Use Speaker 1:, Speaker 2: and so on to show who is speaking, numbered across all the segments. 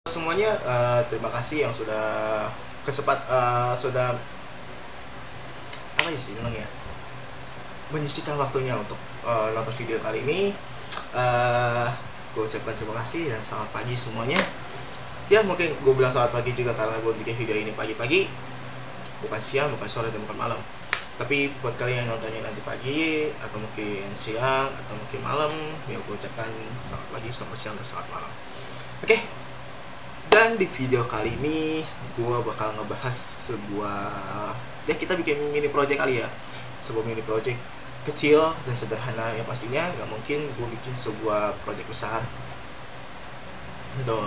Speaker 1: Semuanya, terima kasih yang sudah sudah apa sih bilangnya, menyisihkan waktunya untuk nonton video kali ini. Gue ucapkan terima kasih dan selamat pagi semuanya. Ya mungkin gue bilang selamat pagi juga karena gue bikin video ini pagi-pagi, bukan siang, bukan sore, dan bukan malam. Tapi buat kalian yang nontonnya nanti pagi atau mungkin siang atau mungkin malam, ya gue ucapkan selamat pagi, selamat siang, dan selamat malam. Oke. Dan di video kali ini gue bakal ngebahas sebuah, ya kita bikin mini project kali ya, sebuah mini project kecil dan sederhana yang pastinya nggak mungkin gue bikin sebuah project besar gitu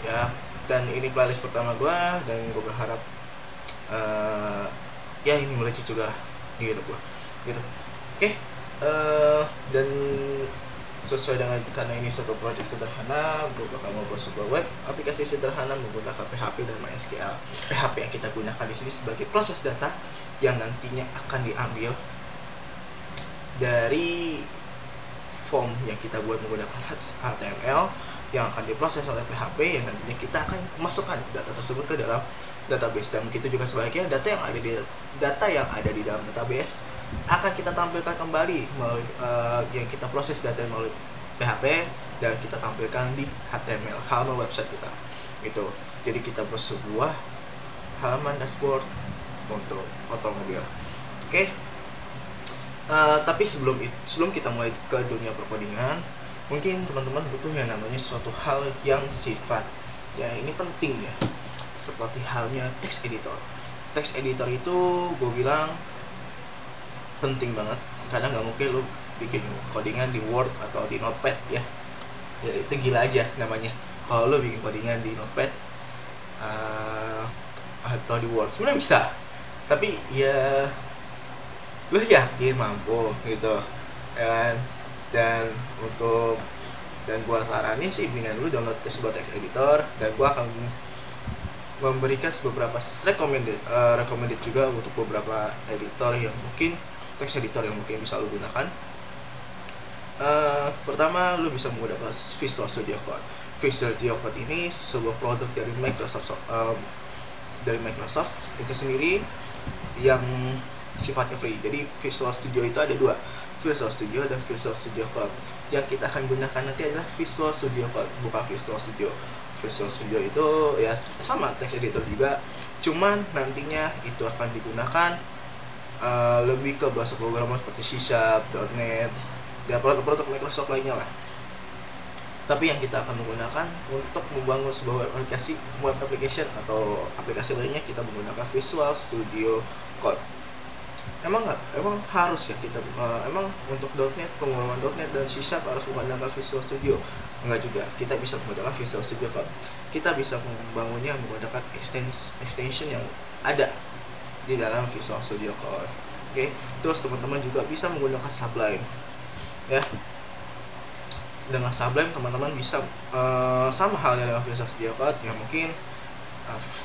Speaker 1: ya. Dan ini playlist pertama gue dan gue berharap ya ini melejit juga lah di hidup gue gitu. Oke. Dan sesuai dengan karena ini satu project sederhana, gue bakal membuat sebuah web aplikasi sederhana menggunakan PHP dan MySQL. PHP yang kita gunakan di sini sebagai proses data yang nantinya akan diambil dari form yang kita buat menggunakan HTML yang akan diproses oleh PHP, yang nantinya kita akan masukkan data tersebut ke dalam database. Dan begitu juga sebaliknya, data yang ada di dalam database akan kita tampilkan kembali melalui yang kita proses data melalui PHP dan kita tampilkan di HTML, halaman website kita gitu. Jadi kita buat sebuah halaman dashboard untuk otomobil. Oke. Tapi sebelum kita mulai ke dunia perkodingan, mungkin teman-teman butuh yang namanya suatu hal yang sifat ya ini penting ya, seperti halnya text editor. Text editor itu gue bilang penting banget, karena nggak mungkin lu bikin codingan di Word atau di Notepad ya itu gila aja namanya kalau lu bikin codingan di Notepad atau di Word. Sebenarnya bisa, tapi ya lu yakin mampu gitu ya kan? Dan gua saranin sih dengan lu download sebuah text editor, dan gua akan memberikan beberapa recommended juga untuk beberapa editor yang mungkin text editor yang mungkin bisa lu gunakan. Pertama, lu bisa menggunakan Visual Studio Code. Visual Studio Code ini sebuah produk dari Microsoft itu sendiri yang sifatnya free. Jadi Visual Studio itu ada dua, Visual Studio dan Visual Studio Code. Yang kita akan gunakan nanti adalah Visual Studio Code, bukan Visual Studio. Visual Studio itu ya sama text editor juga, cuman nantinya itu akan digunakan lebih ke bahasa programmer seperti C#, .NET, dan produk-produk Microsoft lainnya lah. Tapi yang kita akan menggunakan untuk membangun sebuah web application atau aplikasi lainnya, kita menggunakan Visual Studio Code. Emang harus ya kita emang untuk .NET, penggunaan .NET dan C# harus menggunakan Visual Studio? Enggak juga, kita bisa menggunakan Visual Studio Code. Kita bisa membangunnya menggunakan extension yang ada di dalam Visual Studio Code. Oke. Terus teman-teman juga bisa menggunakan Sublime ya. Dengan Sublime teman-teman bisa sama halnya dengan Visual Studio Code, yang mungkin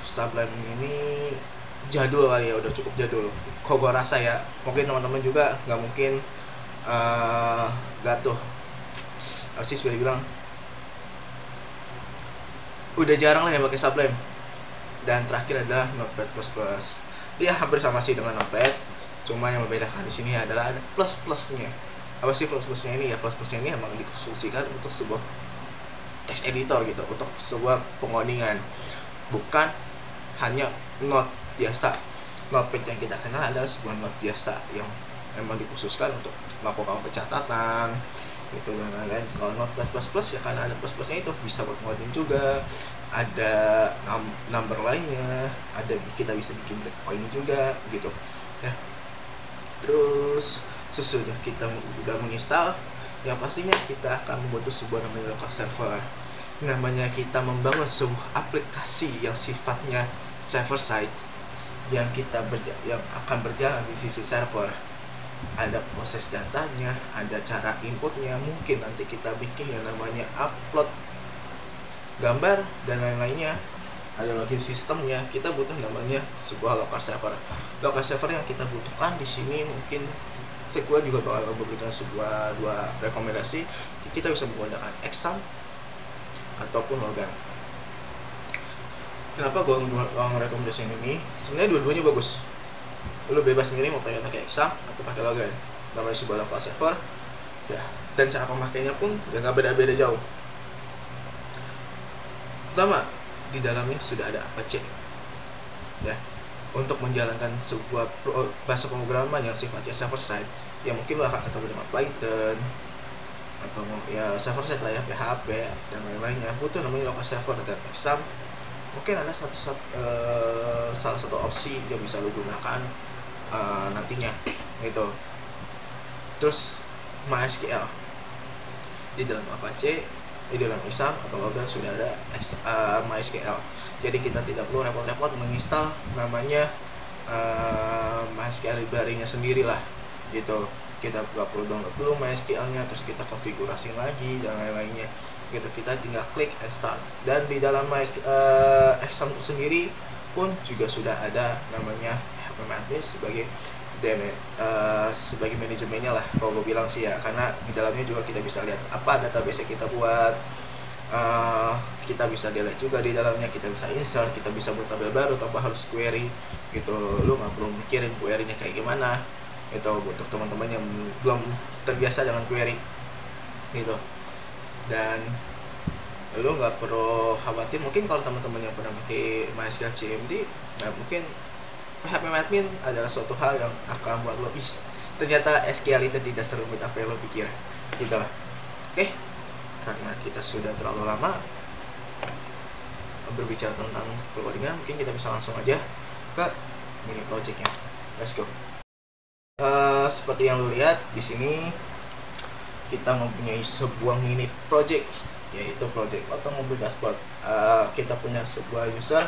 Speaker 1: Sublime ini jadul kali ya, udah cukup jadul kok gua rasa ya. Mungkin teman-teman juga nggak mungkin gatuh sih sudah bilang udah jarang lah yang pakai Sublime. Dan terakhir adalah Notepad++. Dia hampir sama sih dengan Notepad, cuma yang membedakan di sini adalah ada plus-plusnya. Apa sih plus-plusnya ini? Ya plus-plusnya ini emang dikhususkan untuk sebuah text editor gitu, untuk sebuah pengodingan, bukan hanya note biasa. Notepad yang kita kenal adalah sebuah note biasa yang memang dikhususkan untuk melakukan pencatatan gitu dan lain-lain. Kalau Notepad++ ya kan ada plus-plusnya, itu bisa buat ngoding juga, ada number lainnya, ada kita bisa bikin breakpoint juga gitu ya. Terus sesudah kita udah menginstal, yang pastinya kita akan membuat sebuah namanya local server. Namanya kita membangun sebuah aplikasi yang sifatnya server side, yang akan berjalan di sisi server. Ada proses datanya, ada cara inputnya, mungkin nanti kita bikin yang namanya upload gambar dan lain-lainnya, ada login sistemnya. Kita butuh namanya sebuah local server. Local server yang kita butuhkan di sini mungkin saya juga bakal memberikan dua rekomendasi. Kita bisa menggunakan Exam ataupun Logan. Kenapa gue ngerekomendasiin ini? Sebenarnya dua-duanya bagus. Lu bebas milih mau pakai Exam atau pakai Logan. Namanya sebuah local server. Ya, dan cara pemakainya pun nggak beda-beda jauh. Pertama, di dalamnya sudah ada Apache. Ya, untuk menjalankan sebuah bahasa pemrograman yang sifatnya server side, ya mungkin lo akan ketemu dengan Python atau ya server side lah ya, PHP dan lain-lainnya. Butuh namanya local server dan Exam. Mungkin ada salah satu opsi yang bisa lo gunakan nantinya gitu. Terus MySQL di dalam Apache, di dalam Exam atau Logan sudah ada MySQL. Jadi kita tidak perlu repot-repot menginstal namanya MySQL library-nya sendiri lah gitu. Kita nggak perlu download dulu MySQL-nya, terus kita konfigurasi lagi dan lain-lainnya gitu. Kita tinggal klik and start. Dan di dalam Exam sendiri pun juga sudah ada namanya HPMadmin sebagai manajemennya lah kalau gue bilang sih ya, karena di dalamnya juga kita bisa lihat apa database yang kita buat. Kita bisa delete juga di dalamnya, kita bisa insert, kita bisa buat tabel baru tanpa harus query gitu. Lu nggak perlu mikirin query-nya kayak gimana itu untuk teman-teman yang belum terbiasa dengan query gitu. Dan lu nggak perlu khawatir, mungkin kalau teman-teman yang pernah pakai MySQL CMD, nah mungkin HPMadmin adalah suatu hal yang akan buat lo ternyata SQL itu tidak serumit apa yang lo pikir gitu lah. Oke, karena kita sudah terlalu lama berbicara tentang codingan, mungkin kita bisa langsung aja ke mini projectnya. Let's go. Seperti yang lo lihat di sini, kita mempunyai sebuah mini project, yaitu project otomobil dashboard. Kita punya sebuah user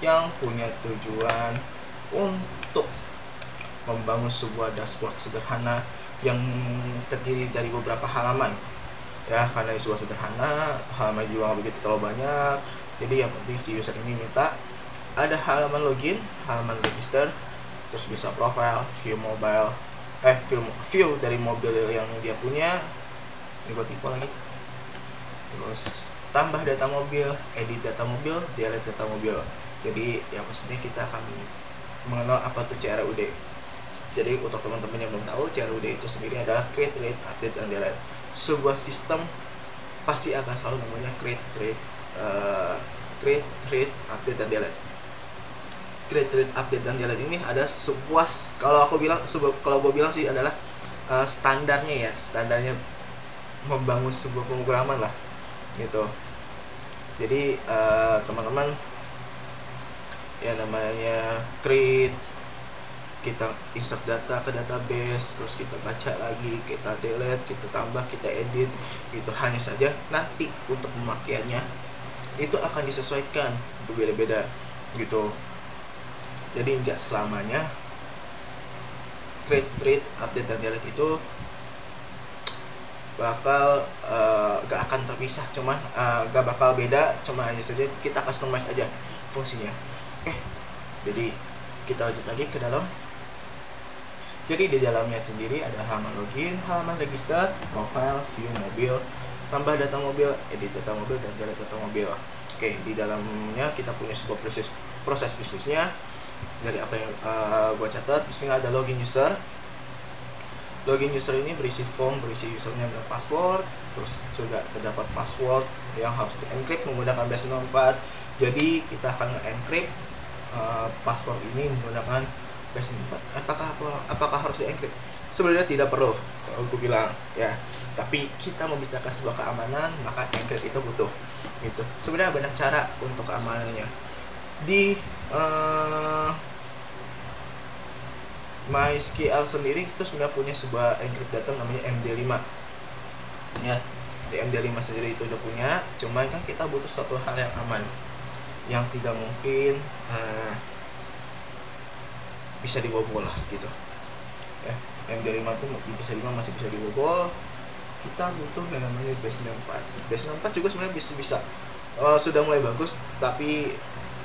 Speaker 1: yang punya tujuan untuk membangun sebuah dashboard sederhana yang terdiri dari beberapa halaman. Ya, karena sebuah sederhana, halaman juga nggak begitu terlalu banyak. Jadi yang penting si user ini minta ada halaman login, halaman register, terus bisa profile, view dari mobil yang dia punya. Ini buat tipe lagi. Terus tambah data mobil, edit data mobil, delete data mobil. Jadi ya maksudnya kita akan mengenal apa itu CRUD. Jadi untuk teman-teman yang belum tahu, CRUD itu sendiri adalah create, read, update, dan delete. Sebuah sistem pasti akan selalu namanya create, read, update, dan delete. Create, read, update, dan delete ini ada sebuah, kalau gue bilang sih adalah standarnya membangun sebuah pemrograman lah gitu. Jadi teman-teman, ya namanya create, kita insert data ke database, terus kita baca lagi, kita delete, kita tambah, kita edit gitu. Hanya saja nanti untuk pemakaiannya itu akan disesuaikan berbeda-beda gitu. Jadi nggak selamanya create, read, update, dan delete itu bakal gak akan terpisah, cuman gak bakal beda, cuma hanya saja kita customize aja fungsinya. Oke, jadi kita lanjut lagi ke dalam. Jadi di dalamnya sendiri ada halaman login, halaman register, profile, view mobil, tambah data mobil, edit data mobil, dan delete data mobil. Oke, di dalamnya kita punya sebuah proses bisnisnya. Dari apa yang gue catat, di sini ada login user. Login user ini berisi form, berisi username dan password. Terus juga terdapat password yang harus di-encrypt menggunakan base64. Jadi kita akan nge-encrypt password ini menggunakan base64. Apakah harus di-encrypt? Sebenarnya tidak perlu, kalau gue bilang ya. Tapi kita membicarakan sebuah keamanan, maka encrypt itu butuh. Gitu. Sebenarnya banyak cara untuk keamanannya. Di MySQL sendiri itu sebenarnya punya sebuah encrypt data namanya MD5. Ya, di MD5 sendiri itu udah punya, cuman kan kita butuh satu hal yang aman, yang tidak mungkin bisa dibobol lah gitu. Ya, MD5 itu masih bisa dibobol. Kita butuh yang namanya base64. Base64 juga sebenarnya bisa sudah mulai bagus, tapi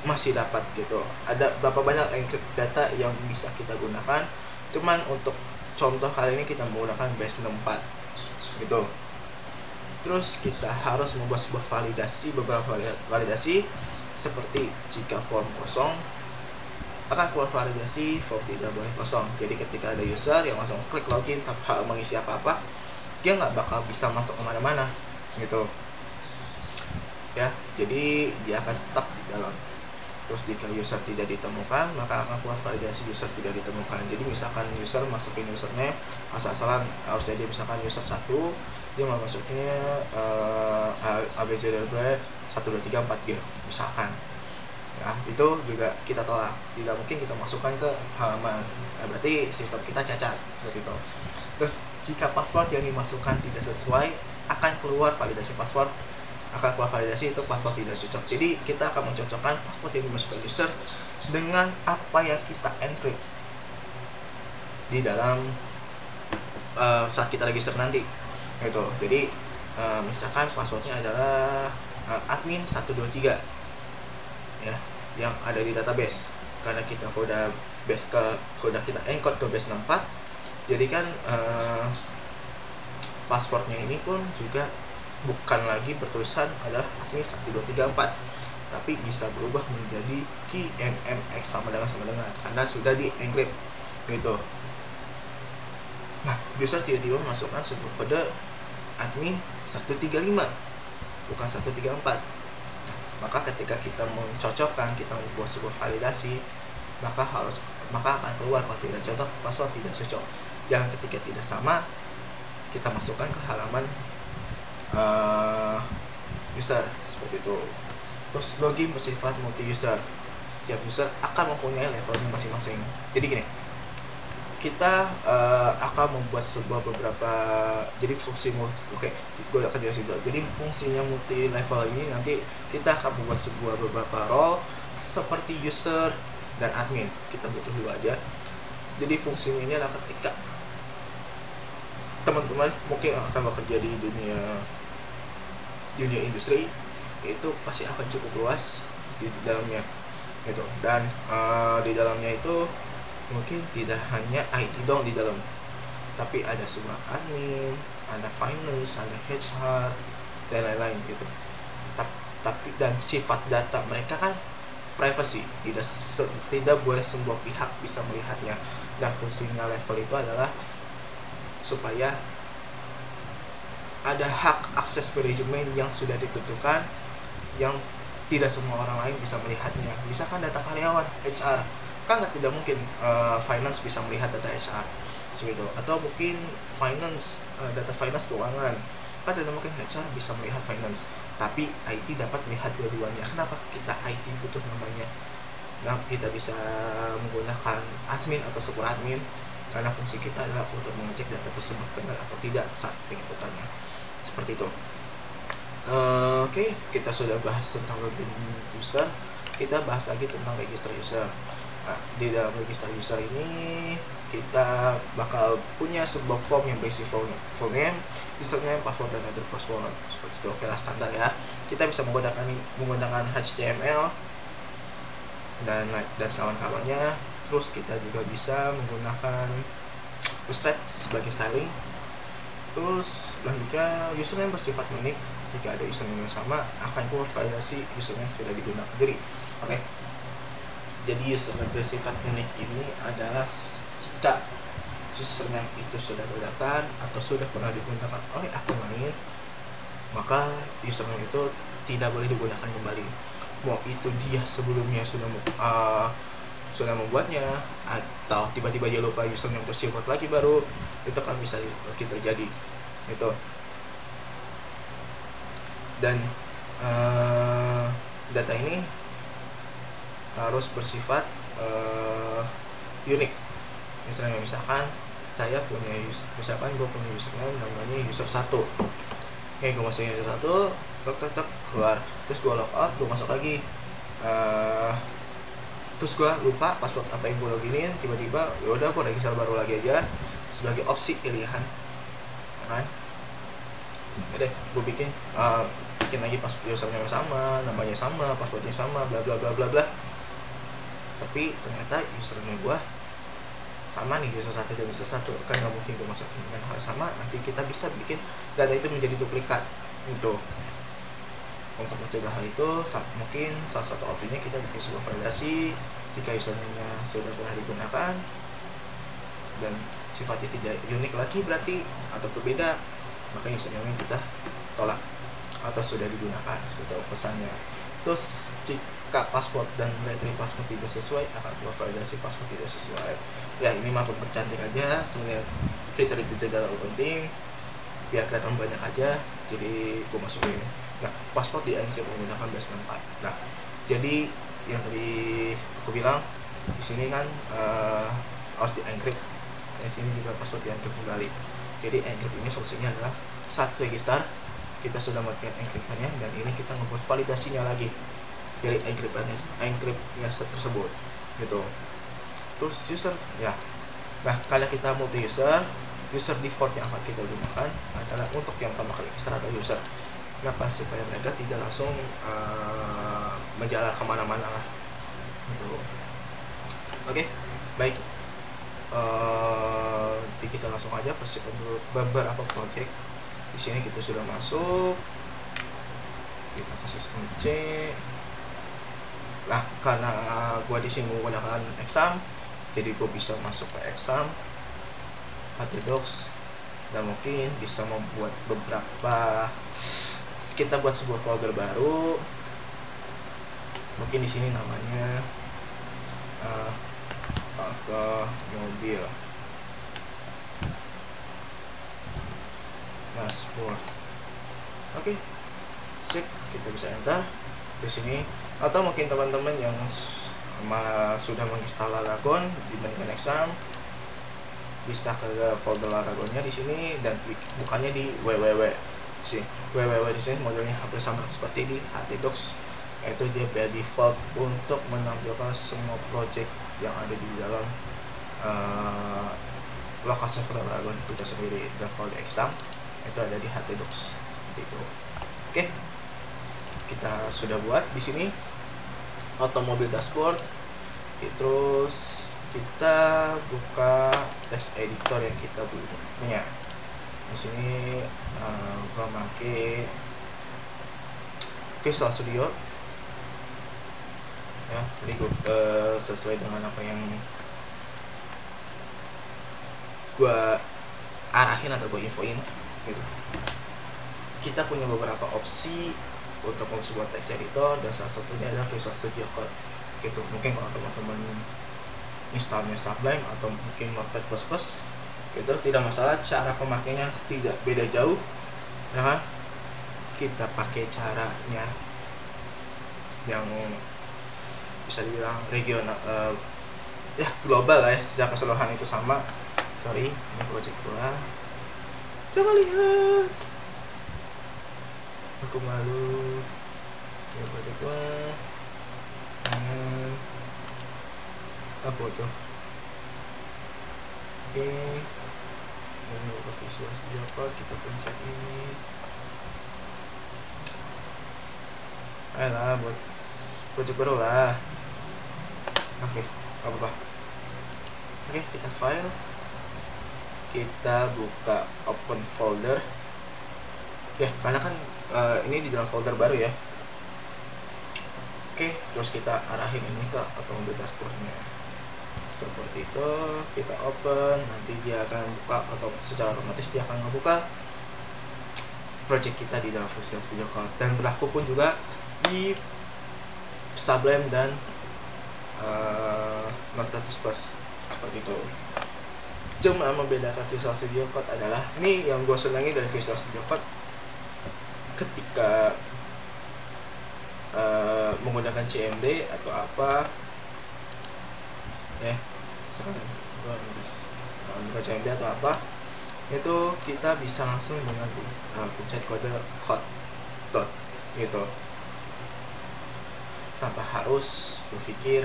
Speaker 1: masih dapat gitu. Ada berapa banyak encrypt data yang bisa kita gunakan, cuman untuk contoh kali ini kita menggunakan base64 gitu. Terus kita harus membuat sebuah beberapa validasi seperti jika form kosong akan keluar validasi form tidak boleh kosong. Jadi ketika ada user yang langsung klik login tanpa mengisi apa-apa, dia nggak bakal bisa masuk kemana-mana gitu ya. Jadi dia akan stuck di dalam. Terus jika user tidak ditemukan, maka akan keluar validasi user tidak ditemukan. Jadi misalkan user masukin usernya asal-asalan, harus jadi misalkan user 1 dia mau masuknya abcdb 12345 misalkan ya, itu juga kita tolak, tidak mungkin kita masukkan ke halaman. Nah, berarti sistem kita cacat seperti itu. Terus jika password yang dimasukkan tidak sesuai, akan keluar validasi password, itu password tidak cocok. Jadi kita akan mencocokkan password yang dimasukkan user dengan apa yang kita encrypt di dalam saat kita register nanti gitu. Jadi misalkan passwordnya adalah admin 123 ya, yang ada di database. Karena kita kode kita encode ke base 64, jadi kan passwordnya ini pun juga bukan lagi bertulisan adalah admin 1234, tapi bisa berubah menjadi key NMX sama dengan karena sudah di encrypt gitu. Nah, user tiba-tiba masukkan sebuah kode admin 135 bukan 134. Maka ketika kita mencocokkan, kita membuat sebuah validasi, maka akan keluar kalau tidak cocok, password tidak cocok. Jangan ketika tidak sama kita masukkan ke halaman user seperti itu. Terus login bersifat multi user. Setiap user akan mempunyai levelnya masing-masing. Jadi gini, kita akan membuat sebuah beberapa, jadi fungsi gue akan jelasin dulu. Jadi fungsinya multi level ini nanti kita akan membuat sebuah beberapa role seperti user dan admin. Kita butuh dua aja. Jadi fungsinya ini adalah ketika teman-teman mungkin akan bekerja di dunia industri, itu pasti akan cukup luas di dalamnya gitu. Dan di dalamnya itu mungkin tidak hanya IT dong di dalam, tapi ada sebuah admin, ada finance, ada HR dan lain-lain gitu. Tapi dan sifat data mereka kan privacy, tidak boleh semua pihak bisa melihatnya. Dan fungsinya level itu adalah supaya ada hak akses manajemen yang sudah ditentukan, yang tidak semua orang lain bisa melihatnya. Misalkan data karyawan, HR kan tidak mungkin finance bisa melihat data HR gitu. Atau mungkin data finance keuangan kan tidak mungkin HR bisa melihat finance, tapi IT dapat melihat dua-duanya. Kenapa kita IT butuh namanya? Nah, kita bisa menggunakan admin atau super admin karena fungsi kita adalah untuk mengecek data tersebut benar atau tidak saat penginputannya. Seperti itu. Oke, kita sudah bahas tentang login user. Kita bahas lagi tentang register user. Nah, di dalam register user ini kita bakal punya sebuah form yang berisi full name, username, password, dan other password. Seperti itu, oke lah, standar ya. Kita bisa menggunakan HTML dan kawan-kawannya. Terus kita juga bisa menggunakan Bootstrap sebagai styling. Terus selanjutnya username bersifat unik. Jika ada username yang sama, akan keluar validasi username sudah digunakan. Oke. Jadi username bersifat unik ini adalah jika username itu sudah terdaftar atau sudah pernah digunakan oleh akun lain, maka username itu tidak boleh digunakan kembali. Mau itu dia sebelumnya sudah membuatnya, atau tiba-tiba dia lupa username terus dia buat lagi baru, itu kan bisa terjadi itu. Dan data ini harus bersifat unik. Misalkan saya punya misalkan gue punya username namanya user 1. Oke, gue masukin user 1, tek keluar. Terus gue log out, gue masuk lagi. Terus gue lupa password apa yang gue loginin, tiba-tiba yaudah gue register baru lagi aja sebagai opsi pilihan, kan? Oke deh, gue bikin lagi username sama, namanya sama, passwordnya sama, bla bla bla bla bla. Tapi ternyata username gue sama nih, user 1 dan user 1, kan nggak mungkin gue masukin dengan hal sama. Nanti kita bisa bikin data itu menjadi duplikat gitu. Untuk mencegah hal itu, mungkin salah satu opsinya kita bikin sebuah validasi jika username-nya sudah pernah digunakan dan sifatnya tidak unik lagi berarti atau berbeda, maka username kita tolak atau sudah digunakan seperti pesannya. Terus jika password dan lettering password tidak sesuai, akan keluar validasi password tidak sesuai. Ya ini mah bercantik aja, sebenarnya fitur itu tidak terlalu penting, biar kelihatan banyak aja, jadi gue masukin. Nah, password di encrypt menggunakan base64. Nah, jadi yang tadi aku bilang di sini kan harus di encrypt. Di sini juga password di encrypt kembali. Jadi encrypt ini solusinya adalah saat register kita sudah melakukan encryptnya dan ini kita membuat validasinya lagi dari encryptnya tersebut gitu. Terus user ya. Nah, kalau kita multi user default yang akan kita gunakan adalah untuk yang pertama kali kita ada user. Kenapa? Supaya mereka tidak langsung menjalar kemana-mana gitu. Oke, baik. Jadi kita langsung aja persiapkan dulu beberapa project. Di sini kita sudah masuk, kita ke sistem C. Nah, karena gua di sini menggunakan exam, jadi gua bisa masuk ke exam htdocs dan mungkin bisa membuat beberapa, kita buat sebuah folder baru, mungkin di sini namanya angka mobil dashboard. Oke, sip, kita bisa enter di sini. Atau mungkin teman-teman yang sudah menginstal Laragon dibandingkan exam, bisa ke folder Laragonnya di sini dan bukannya di www. www di sini modelnya hampir sama seperti di htdocs, yaitu dia by default untuk menampilkan semua project yang ada di dalam lokal server Laragon kita sendiri. Dan kalau di exam itu ada di htdocs seperti itu. Oke, kita sudah buat di sini automobil dashboard. Terus kita buka text editor yang kita punya. Di sini gua pakai Visual Studio ya, jadi sesuai dengan apa yang gua arahin atau gua infoin gitu. Kita punya beberapa opsi untuk membuat text editor dan salah satunya adalah Visual Studio Code gitu. Mungkin kalau teman-teman installnya Sublime atau mungkin Notepad++ itu tidak masalah, cara pemakainya tidak beda jauh ya kan. Kita pakai caranya yang bisa dibilang regional ya global lah ya, secara keseluruhan itu sama. Sorry, ini project gua, coba lihat, aku malu. Ini project gua apa tuh. Oke, ini buka Visual Studio Code, kita pencet ini. Ayolah, buat project baru lah. Oke, apa-apa. Oke, kita file, kita buka open folder ya, karena kan ini di dalam folder baru ya. Oke, terus kita arahin ini ke automobil dashboardnya seperti itu. Kita open, nanti dia akan buka atau secara otomatis dia akan membuka project kita di dalam Visual Studio Code, dan berlaku pun juga di Sublime dan Notepad++ seperti itu. Cuma membedakan Visual Studio Code adalah, ini yang gue senangi dari Visual Studio Code, ketika menggunakan CMD atau apa ya, sekarang bukan CMD atau apa, itu kita bisa langsung dengan pencet kode dot gitu, tanpa harus berpikir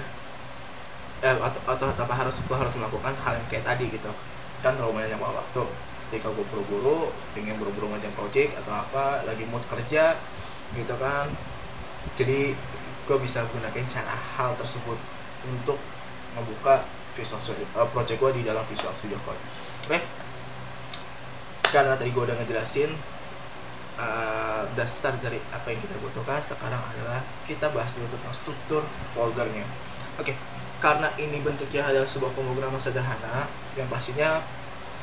Speaker 1: atau tanpa harus melakukan hal yang kayak tadi gitu kan, terlalu banyak waktu. Ketika gue buru-buru pengen buru-buru ngerjain project atau apa, lagi mood kerja gitu kan, jadi gue bisa gunakan cara hal tersebut untuk membuka Visual Studio project gue di dalam Visual Studio Code. Oke, karena tadi gue udah ngejelasin dasar dari apa yang kita butuhkan sekarang adalah kita bahas dulu tentang struktur foldernya. Oke, karena ini bentuknya adalah sebuah pemrograman sederhana, yang pastinya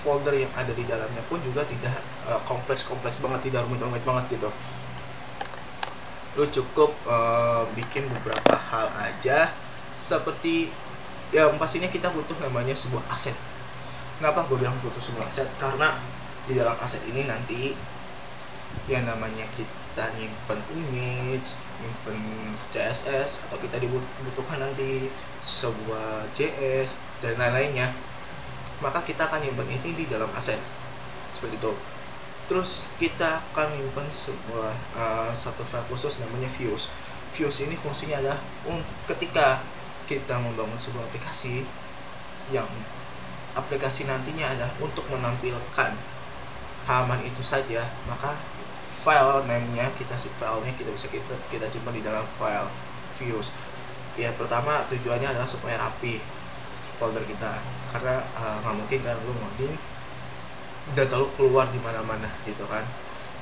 Speaker 1: folder yang ada di dalamnya pun juga tidak kompleks banget, tidak rumit banget gitu. Lu cukup bikin beberapa hal aja, seperti yang pastinya kita butuh namanya sebuah aset. Kenapa gue bilang butuh sebuah aset? Karena di dalam aset ini nanti yang namanya kita nyimpen image, nyimpen CSS, atau kita dibutuhkan nanti sebuah JS dan lain-lainnya, maka kita akan nyimpen itu di dalam aset seperti itu. Terus kita akan nyimpen sebuah satu file khusus namanya views. Views ini fungsinya adalah ketika kita membangun sebuah aplikasi, yang aplikasi nantinya adalah untuk menampilkan halaman itu saja, maka file name-nya filenya kita bisa kita simpan di dalam file views. Ya, pertama tujuannya adalah supaya rapi folder kita, karena nggak mungkin kan lu ngoding data lu keluar di mana-mana gitu kan,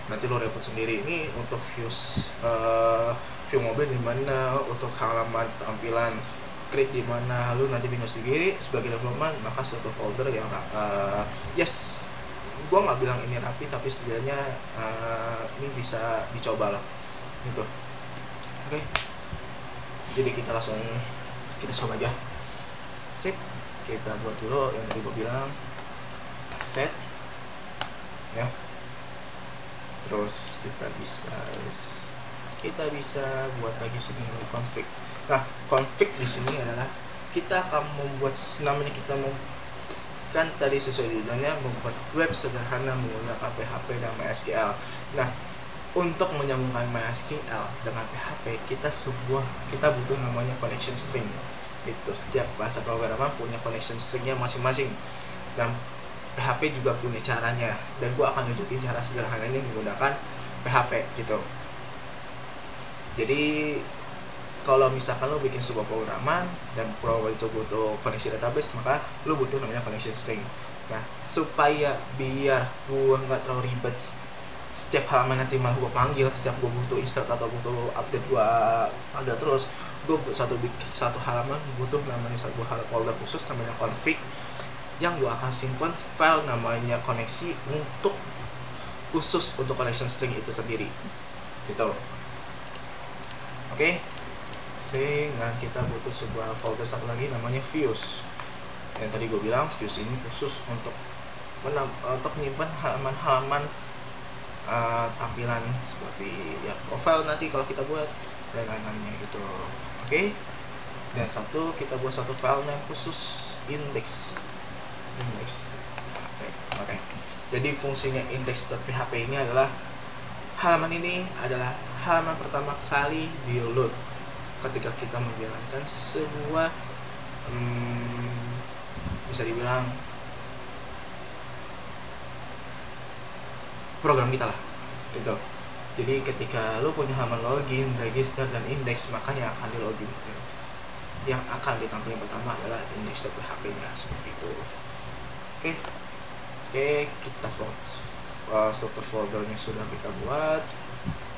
Speaker 1: nanti lu repot sendiri. Ini untuk views, view mobil di mana, untuk halaman tampilan create di mana, lu nanti bingung sendiri. Sebagai development, maka suatu folder yang yes, gua nggak bilang ini rapi, tapi setidaknya ini bisa dicoba lah gitu. Oke, jadi kita coba aja. Sip, kita buat dulu yang tadi gua bilang set ya. Terus kita bisa buat lagi sini config. Nah, config di sini adalah kita akan membuat, namanya kita kan tadi sesuai judulnya, membuat web sederhana menggunakan PHP dan MySQL. Nah, untuk menyambungkan MySQL dengan PHP, kita butuh namanya connection string. Itu setiap bahasa programan punya connection stringnya masing-masing, dan PHP juga punya caranya, dan gua akan nunjukin cara sederhana ini menggunakan PHP gitu. Jadi kalau misalkan lo bikin sebuah programan dan program itu butuh koneksi database, maka lo butuh namanya connection string. Nah, supaya biar gua nggak terlalu ribet, setiap halaman nanti malah gua panggil, setiap gua butuh insert atau butuh update gua ada terus, gua satu halaman butuh namanya sebuah folder khusus namanya config, yang gua akan simpan file namanya koneksi khusus untuk connection string itu sendiri gitu. Oke. Sehingga kita butuh sebuah folder satu lagi namanya views. Yang tadi gue bilang views ini khusus untuk menyimpan halaman-halaman tampilan seperti ya profile nanti kalau kita buat dan lain-lainnya gitu. Oke. Dan kita buat satu file yang khusus index. Oke. Jadi fungsinya index.php ini adalah halaman ini adalah halaman pertama kali di load ketika kita menjalankan sebuah bisa dibilang program kita lah gitu. Jadi ketika lo punya halaman login, register, dan index, maka yang akan di login, yang akan ditampilkan pertama adalah index.php nya seperti itu. Oke, kita struktur foldernya sudah kita buat.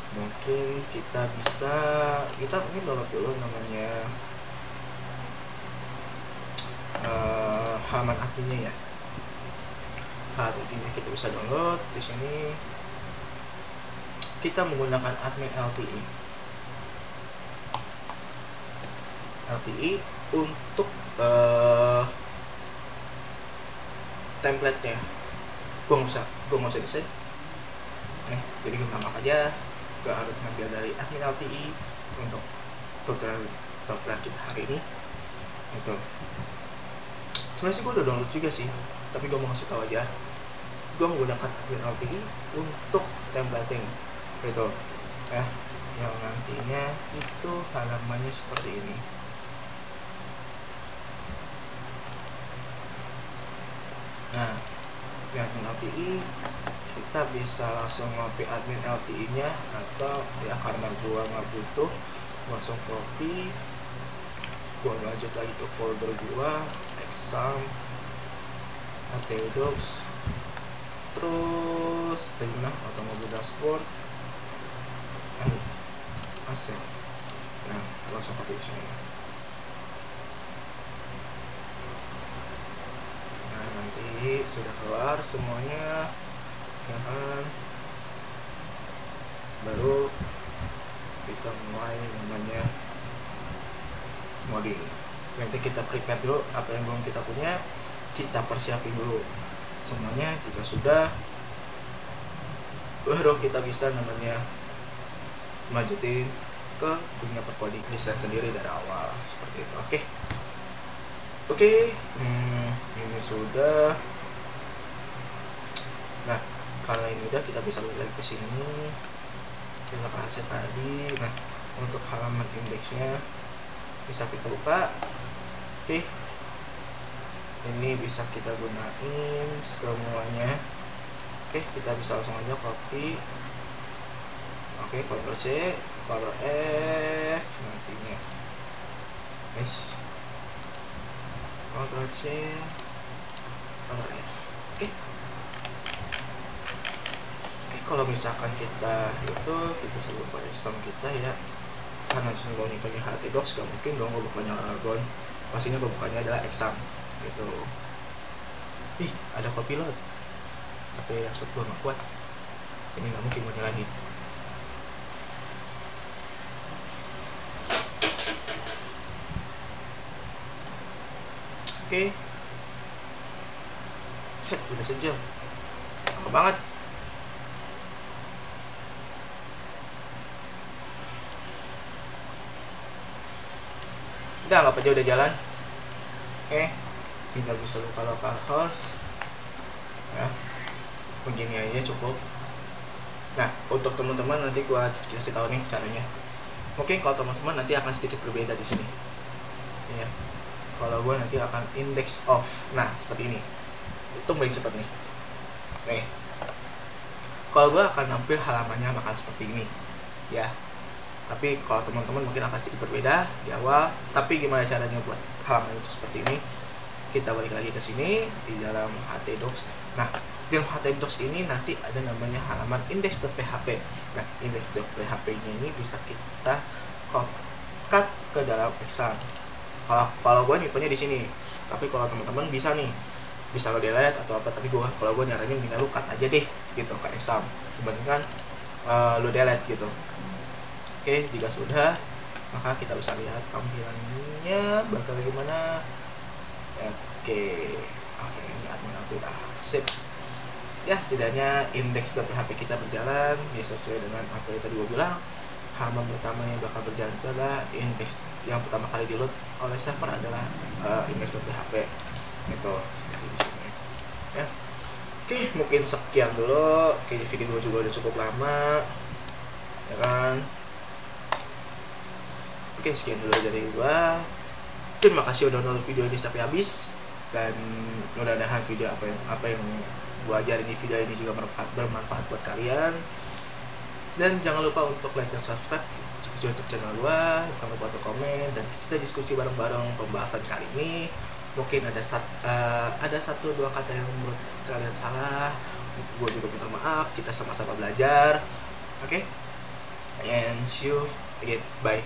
Speaker 1: Mungkin kita mungkin download dulu namanya halaman adminnya ya. Halaman adminnya kita bisa download di sini. Kita menggunakan admin LTE untuk template-nya. Gue nggak usah desain. Jadi gue gampang aja. Gue harus ngambil dari admin LTE untuk tutorial kita hari ini. Itu. Sebenarnya sih gue udah download juga sih, tapi gue mau ngasih tahu aja. Gue menggunakan admin LTE untuk templating, gitu. Yang nantinya itu halamannya seperti ini. Nah, di admin LTE kita bisa langsung copy admin LTE-nya, atau ya karena gua nggak butuh, langsung copy, gua lanjut lagi ke folder gua, exam, ATUDocs, terus otomobil dashboard, asal. Nah, langsung pakai di sini. Nah, nanti sudah keluar semuanya, ya kan, baru kita mulai namanya modding. Nanti kita prepare dulu apa yang belum kita punya, kita persiapin dulu semuanya. Jika sudah, baru kita bisa namanya lanjutin ke dunia perkoding desain sendiri dari awal seperti itu. Oke, ini sudah. Nah, kalau ini udah, kita bisa lihat ke sini, kita kasih tadi. Nah, untuk halaman indeksnya bisa kita buka. Oke, ini bisa kita gunain semuanya. Oke, kita bisa langsung aja copy. Oke, Ctrl C, Ctrl F nantinya. Ctrl C, Ctrl F. Oke, kalau misalkan kita coba buka exam kita ya, karena sini gue punya htdocs, gak mungkin dong gue bukanya Aragon. Pastinya gue bukanya adalah exam gitu. Ih, ada copilot, tapi laptop gue gak kuat, ini gak mungkin gue nyalain. Oke, set, udah sejam, lama banget. Udah, anggap aja udah jalan. Oke, tinggal bisa buka localhost ya, begini aja cukup. Nah, untuk teman-teman nanti gua kasih tahu nih caranya. Mungkin kalau teman-teman nanti akan sedikit berbeda di sini ya. Kalau gua nanti akan index of, nah seperti ini, itu paling cepat nih. Kalau gua akan nampil halamannya bakal seperti ini ya. Tapi kalau teman-teman mungkin akan sedikit berbeda di awal. Tapi gimana caranya buat halaman itu seperti ini? Kita balik lagi ke sini di dalam htdocs. Nah, di dalam htdocs ini nanti ada namanya halaman index.php. Nah, index.php-nya ini bisa kita cut ke dalam exam. Kalau gue nyimpennya di sini. Tapi kalau teman-teman bisa nih, bisa lo delete atau apa. Tapi kalau gue nyaranin mendingan lo cut aja deh gitu ke exam, dibandingkan lo delete gitu. Oke, jika sudah, maka kita bisa lihat tampilannya bakal gimana. Oke, ini admin update. Sip. Ya, setidaknya index.php kita berjalan ya sesuai dengan apa yang tadi gue bilang. Halaman pertama yang bakal berjalan itu adalah index yang pertama kali di-load oleh server adalah index.php. Itu seperti di sini. Ya. Oke, mungkin sekian dulu. Oke, video juga udah cukup lama. Ya kan? Oke, sekian dulu dari gua. Terima kasih udah nonton video ini sampai habis, dan mudah-mudahan video apa yang gua ajarin di video ini juga bermanfaat buat kalian. Dan jangan lupa untuk like dan subscribe untuk channel gua, jangan lupa untuk komen, dan kita diskusi bareng-bareng pembahasan kali ini. Mungkin ada satu dua kata yang menurut kalian salah, gua juga minta maaf. Kita sama-sama belajar. Oke? And see you again. Bye.